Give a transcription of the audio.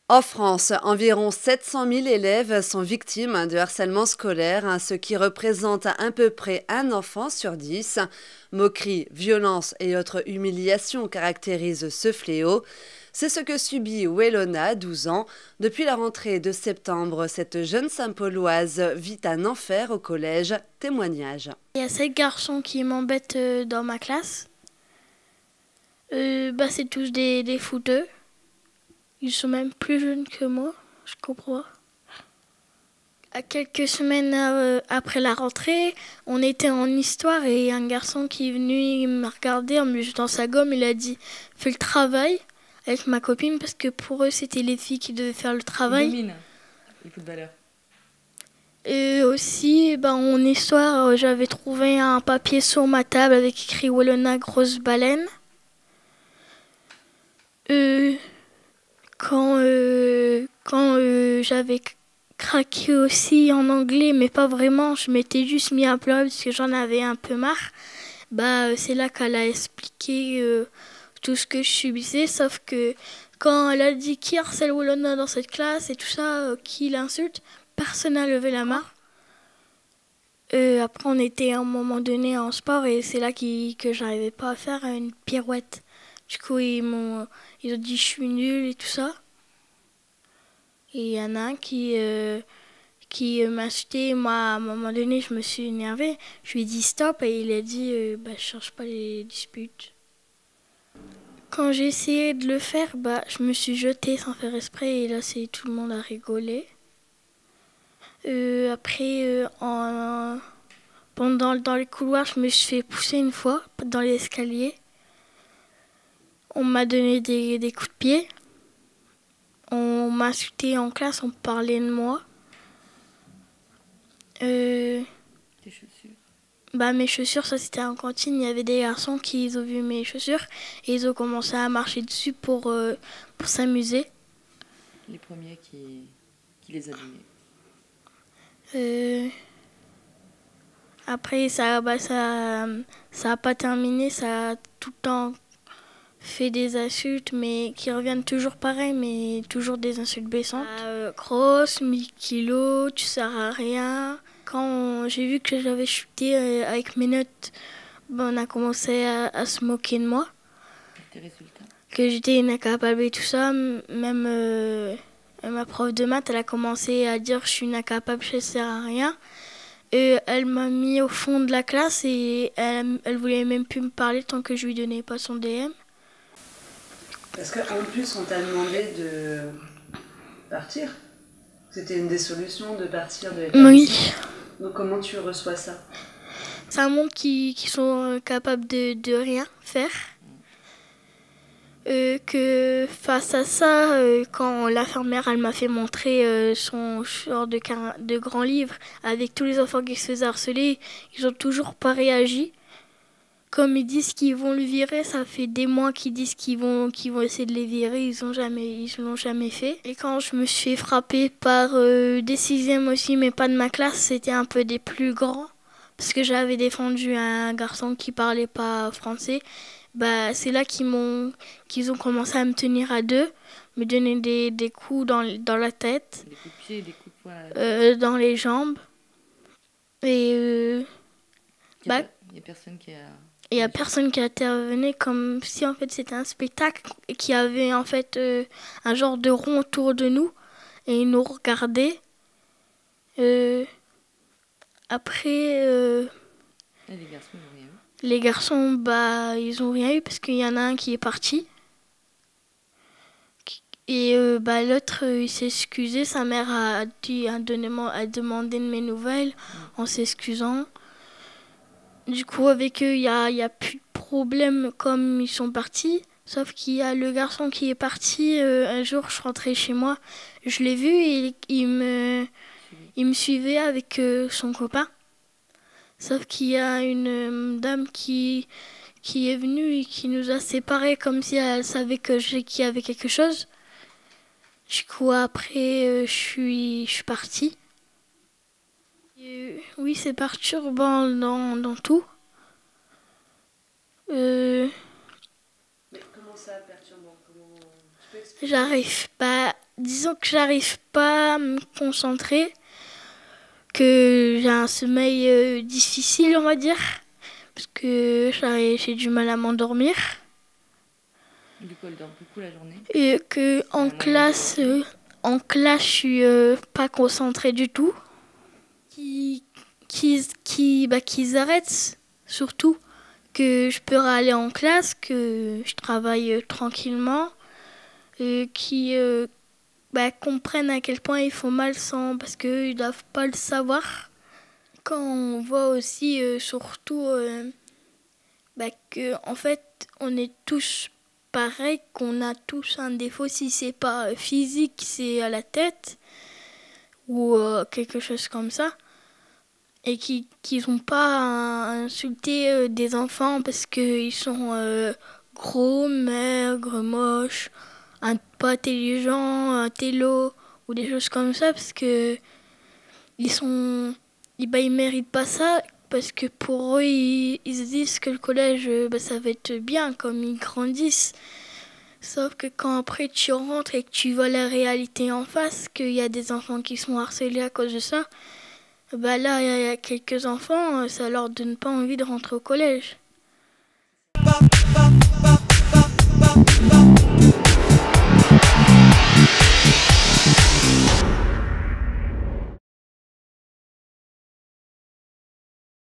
En France, environ 700 000 élèves sont victimes de harcèlement scolaire, ce qui représente à peu près un enfant sur 10. Moqueries, violences et autres humiliations caractérisent ce fléau. C'est ce que subit Wellona, 12 ans. Depuis la rentrée de septembre, cette jeune Saint-Pauloise vit un enfer au collège. Témoignage. Il y a 7 garçons qui m'embêtent dans ma classe. C'est tous des fouteux. Ils sont même plus jeunes que moi, je comprends. À quelques semaines après la rentrée, on était en histoire et un garçon qui est venu me regarder en me jetant sa gomme, il a dit « Fais le travail » avec ma copine parce que pour eux, c'était les filles qui devaient faire le travail. Ils dominent, ils foutent valeur. Et aussi, en histoire, j'avais trouvé un papier sur ma table avec écrit « Wellona, grosse baleine ». Quand j'avais craqué aussi en anglais, mais pas vraiment, je m'étais juste mis à pleurer parce que j'en avais un peu marre. C'est là qu'elle a expliqué tout ce que je subissais, sauf que quand elle a dit qui harcèle Wellona dans cette classe et tout ça, qui l'insulte, personne n'a levé la main. Après, on était à un moment donné en sport et c'est là que j'arrivais pas à faire une pirouette. Du coup, ils ont dit je suis nulle et tout ça. Et il y en a un qui m'a insulté. Moi, à un moment donné, je me suis énervée. Je lui ai dit stop et il a dit je cherche pas les disputes. Quand j'ai essayé de le faire, je me suis jetée sans faire exprès et là, tout le monde a rigolé. Après, dans les couloirs, je me suis fait pousser une fois dans l'escalier. On m'a donné des coups de pied. On m'a insulté en classe, on parlait de moi. Tes chaussures? Mes chaussures, ça c'était en cantine. Il y avait des garçons qui ont vu mes chaussures et ils ont commencé à marcher dessus pour s'amuser. Les premiers qui les abîmaient. Après, ça a pas terminé. Ça a tout le temps fait des insultes, mais qui reviennent toujours pareil, mais toujours des insultes blessantes. Grosse, 1000 kilos, tu sers à rien. Quand j'ai vu que j'avais chuté avec mes notes, on a commencé à se moquer de moi. Tes résultats? Que j'étais incapable et tout ça. Même ma prof de maths, elle a commencé à dire que je suis incapable, je ne sers à rien. Elle m'a mis au fond de la classe et elle voulait même plus me parler tant que je lui donnais pas son DM. Parce qu'en plus, on t'a demandé de partir. C'était une des solutions de partir de l'établissement. Oui. Donc comment tu reçois ça? C'est un monde qui sont capables de rien faire. Que face à ça, quand l'infirmière elle m'a fait montrer son genre de grand livre avec tous les enfants qui se faisaient harceler, ils ont toujours pas réagi. Comme ils disent qu'ils vont le virer, ça fait des mois qu'ils disent qu'ils vont essayer de les virer, ils l'ont jamais fait. Et quand je me suis fait frapper par des sixièmes aussi, mais pas de ma classe, c'était un peu des plus grands. Parce que j'avais défendu un garçon qui parlait pas français. C'est là qu'ils ont commencé à me tenir à deux, me donner des coups dans la tête. Des coups de pied, des coups de poing. Dans les jambes. Et il n'y a personne qui a... Il n'y a personne qui intervenait, comme si en fait c'était un spectacle qui avait en fait un genre de rond autour de nous et ils nous regardaient. Après, les garçons n'ont rien eu. Les garçons, ils n'ont rien eu parce qu'il y en a un qui est parti. Et l'autre, il s'est excusé. Sa mère a demandé de mes nouvelles en s'excusant. Du coup, avec eux, il y a plus de problème comme ils sont partis. Sauf qu'il y a le garçon qui est parti. Un jour, je rentrais chez moi. Je l'ai vu et il me suivait avec son copain. Sauf qu'il y a une dame qui est venue et qui nous a séparés comme si elle savait qu'il y avait quelque chose. Du coup, après, je suis partie. Oui, c'est perturbant dans tout. Mais comment ça, perturbant? Tu peux expliquer? J'arrive pas, disons que j'arrive pas à me concentrer, que j'ai un sommeil difficile, on va dire, parce que j'ai du mal à m'endormir. Du coup, elle dort beaucoup la journée. Et que en classe, je suis pas concentrée du tout. Qu'ils arrêtent, surtout, que je peux aller en classe, que je travaille tranquillement, et qui comprennent à quel point ils font mal sans, parce qu'ils ne doivent pas le savoir. Quand on voit aussi, surtout, que en fait, on est tous pareils, qu'on a tous un défaut, si c'est pas physique, c'est à la tête, ou quelque chose comme ça. Et qu'ils n'ont pas à insulter des enfants parce qu'ils sont gros, maigres, moches, pas intelligents, un télo, ou des choses comme ça, parce que ils méritent pas ça, parce que pour eux, ils se disent que le collège, ça va être bien, comme ils grandissent. Sauf que quand après tu rentres et que tu vois la réalité en face, qu'il y a des enfants qui sont harcelés à cause de ça, là, il y a quelques enfants, ça leur donne pas envie de rentrer au collège.